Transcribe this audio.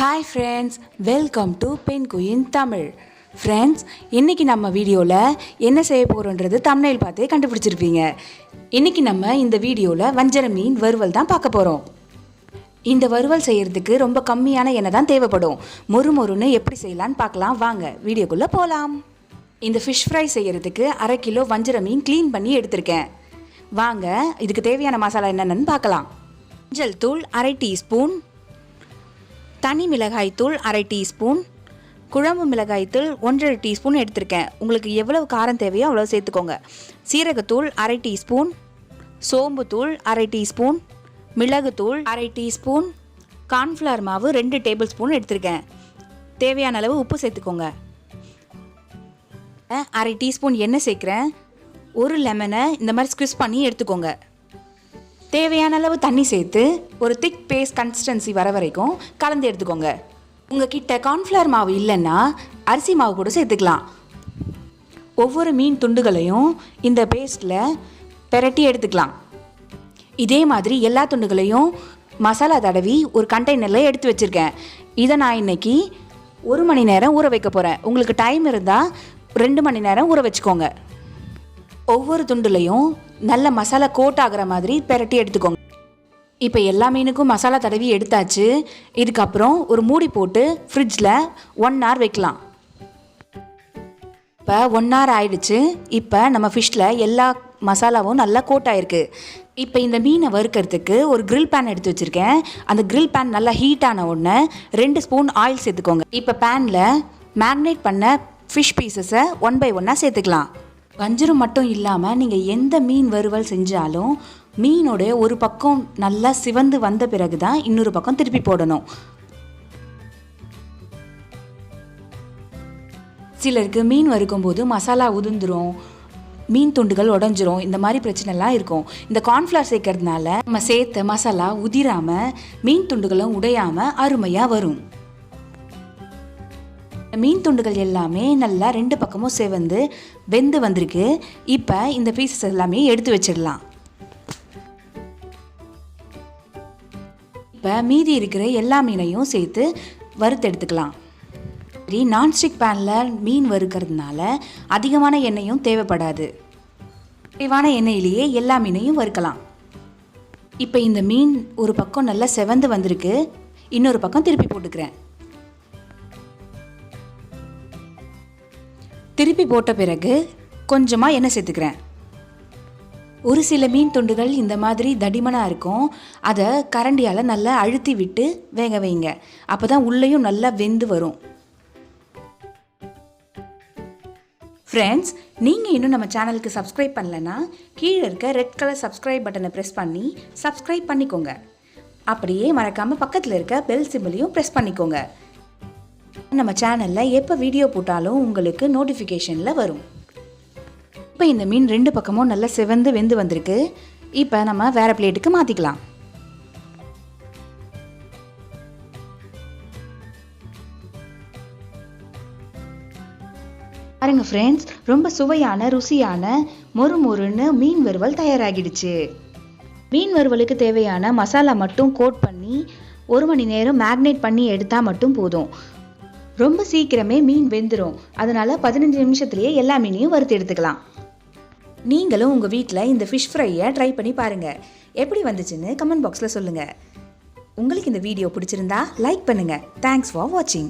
Hi friends, welcome to பெண் queen Tamil. Friends, இன்றைக்கி நம்ம வீடியோவில் என்ன செய்ய போகிறோன்றது தம்ப்நெயில் பார்த்தே கண்டுபிடிச்சிருப்பீங்க. இன்றைக்கி நம்ம இந்த வீடியோவில் வஞ்சரம் மீன் வறுவல் தான் பார்க்க போகிறோம். இந்த வறுவல் செய்கிறதுக்கு ரொம்ப கம்மியான எண்ணெய் தான் தேவைப்படும். மொறுன்னு எப்படி செய்யலான்னு பார்க்கலாம். வாங்க வீடியோக்குள்ளே போகலாம். இந்த ஃபிஷ் ஃப்ரை செய்கிறதுக்கு 1/2 கிலோ வஞ்சரம் மீன் க்ளீன் பண்ணி எடுத்திருக்கேன். வாங்க இதுக்கு தேவையான மசாலா என்னென்னு பார்க்கலாம். மஞ்சள் தூள் 1/2 டீஸ்பூன், தனி மிளகாய்த்தூள் 1/2 டீஸ்பூன், குழம்பு மிளகாய்த்தூள் 1.5 டீஸ்பூன் எடுத்திருக்கேன். உங்களுக்கு எவ்வளவு காரம் தேவையோ அவ்வளோ சேர்த்துக்கோங்க. சீரகத்தூள் 1/2 டீஸ்பூன், சோம்புத்தூள் 1/2 டீஸ்பூன், மிளகுத்தூள் 1/2 டீஸ்பூன், கார்ன்ஃப்ளவர் மாவு 2 டேபிள் ஸ்பூன் எடுத்திருக்கேன். தேவையான அளவு உப்பு சேர்த்துக்கோங்க. 1/2 டீஸ்பூன் எண்ணெய் சேர்க்குறேன். ஒரு லெமனை இந்த மாதிரி ஸ்க்விஸ் பண்ணி எடுத்துக்கோங்க. தேவையான அளவு தண்ணி சேர்த்து ஒரு திக் பேஸ்ட் கன்சிஸ்டன்சி வர வரைக்கும் கலந்து எடுத்துக்கோங்க. உங்கள் கிட்ட கார்ன்ஃப்ளவர் மாவு இல்லைன்னா அரிசி மாவு கூட சேர்த்துக்கலாம். ஒவ்வொரு மீன் துண்டுகளையும் இந்த பேஸ்ட்டில் பெரட்டி எடுத்துக்கலாம். இதே மாதிரி எல்லா துண்டுகளையும் மசாலா தடவி ஒரு கண்டெய்னரில் எடுத்து வச்சுருக்கேன். இதை நான் இன்றைக்கி 1 மணி நேரம் ஊற வைக்க போகிறேன். உங்களுக்கு டைம் இருந்தால் 2 மணி நேரம் ஊற வச்சுக்கோங்க. ஒவ்வொரு துண்டுலையும் நல்ல மசாலா கோட் ஆகிற மாதிரி பெரட்டி எடுத்துக்கோங்க. இப்போ எல்லா மீனுக்கும் மசாலா தடவி எடுத்தாச்சு. இதுக்கப்புறம் ஒரு மூடி போட்டு ஃப்ரிட்ஜில் 1 hour வைக்கலாம். இப்போ 1 hour ஆயிடுச்சு. இப்போ நம்ம ஃபிஷ்ஷில் எல்லா மசாலாவும் நல்லா கோட் ஆகிருக்கு. இப்போ இந்த மீனை வறுக்கிறதுக்கு ஒரு கிரில் பேன் எடுத்து வச்சுருக்கேன். அந்த கிரில் பேன் நல்லா ஹீட் ஆன உடனே 2 ஸ்பூன் ஆயில் சேர்த்துக்கோங்க. இப்போ பேனில் மேரினேட் பண்ண ஃபிஷ் பீசஸை 1 by 1 சேர்த்துக்கலாம். வஞ்சரம் மட்டும் இல்லாமல் நீங்கள் எந்த மீன் வறுவல் செஞ்சாலும் மீனோட ஒரு பக்கம் நல்லா சிவந்து வந்த பிறகு தான் இன்னொரு பக்கம் திருப்பி போடணும். சிலருக்கு மீன் வறுக்கும்போது மசாலா உதிர்ந்துடும், மீன் துண்டுகள் உடஞ்சிரும், இந்த மாதிரி பிரச்சனைலாம் இருக்கும். இந்த கார்ன்ஃப்ளவர் சேர்க்கறதுனால நம்ம சேர்த்த மசாலா உதிராமல் மீன் துண்டுகளும் உடையாமல் அருமையாக வரும். மீன் துண்டுகள் எல்லாமே நல்லா 2 பக்கமும் செவந்து வெந்து வந்திருக்கு. இப்போ இந்த பீசஸ் எல்லாமே எடுத்து வச்சிடலாம். இப்போ மீதி இருக்கிற எல்லா மீனையும் சேர்த்து வறுத்து எடுத்துக்கலாம். சரி, நான்ஸ்டிக் பேனில் மீன் வறுக்கிறதுனால அதிகமான எண்ணெயும் தேவைப்படாது. குறைவான எண்ணெயிலேயே எல்லா மீனையும் வறுக்கலாம். இப்போ இந்த மீன் ஒரு பக்கம் நல்லா செவந்து வந்திருக்கு. இன்னொரு பக்கம் திருப்பி போட்டுக்கிறேன். திருப்பி போட்ட பிறகு கொஞ்சமாக எண்ணெய் சேர்த்துக்கிறேன். ஒரு சில மீன் துண்டுகள் இந்த மாதிரி தடிமனாக இருக்கும். அதை கரண்டியால் நல்லா அழுத்தி விட்டு வேக வைங்க. அப்போ தான் உள்ளேயும் நல்லா வெந்து வரும். ஃப்ரெண்ட்ஸ், நீங்கள் இன்னும் நம்ம சேனலுக்கு சப்ஸ்கிரைப் பண்ணலைன்னா கீழே இருக்க ரெட் கலர் சப்ஸ்கிரைப் பட்டனை ப்ரெஸ் பண்ணி சப்ஸ்கிரைப் பண்ணிக்கோங்க. அப்படியே மறக்காமல் பக்கத்தில் இருக்க பெல் சிம்பிளையும் ப்ரெஸ் பண்ணிக்கோங்க. நம்ம சேனலில் எப்போ வீடியோ போட்டாலும் உங்களுக்கு நோட்டிஃபிகேஷனில் வரும். இப்போ இந்த மீன் 2 பக்கமும் நல்லா செவந்து வெந்து வந்திருக்கு. இப்போ நம்ம வேறு பிளேட்டுக்கு மாற்றிக்கலாம். பாருங்க ஃப்ரெண்ட்ஸ், ரொம்ப சுவையான ருசியான மொறுன்னு மீன் வறுவல் தயாராகிடுச்சு. மீன் வறுவலுக்கு தேவையான மசாலா மட்டும் கோட் பண்ணி 1 மணி நேரம் மேரினேட் பண்ணி எடுத்தால் மட்டும் போதும். ரொம்ப சீக்கிரமே மீன் வெந்துடும். அதனால் 15 நிமிஷத்துலேயே எல்லா மீனையும் வறுத்து எடுத்துக்கலாம். நீங்களும் உங்கள் வீட்டில் இந்த ஃபிஷ் ஃப்ரையை ட்ரை பண்ணி பாருங்கள். எப்படி வந்துச்சுன்னு கமெண்ட் பாக்ஸில் சொல்லுங்கள். உங்களுக்கு இந்த வீடியோ பிடிச்சிருந்தா லைக் பண்ணுங்கள். தேங்க்ஸ் ஃபார் வாட்சிங்.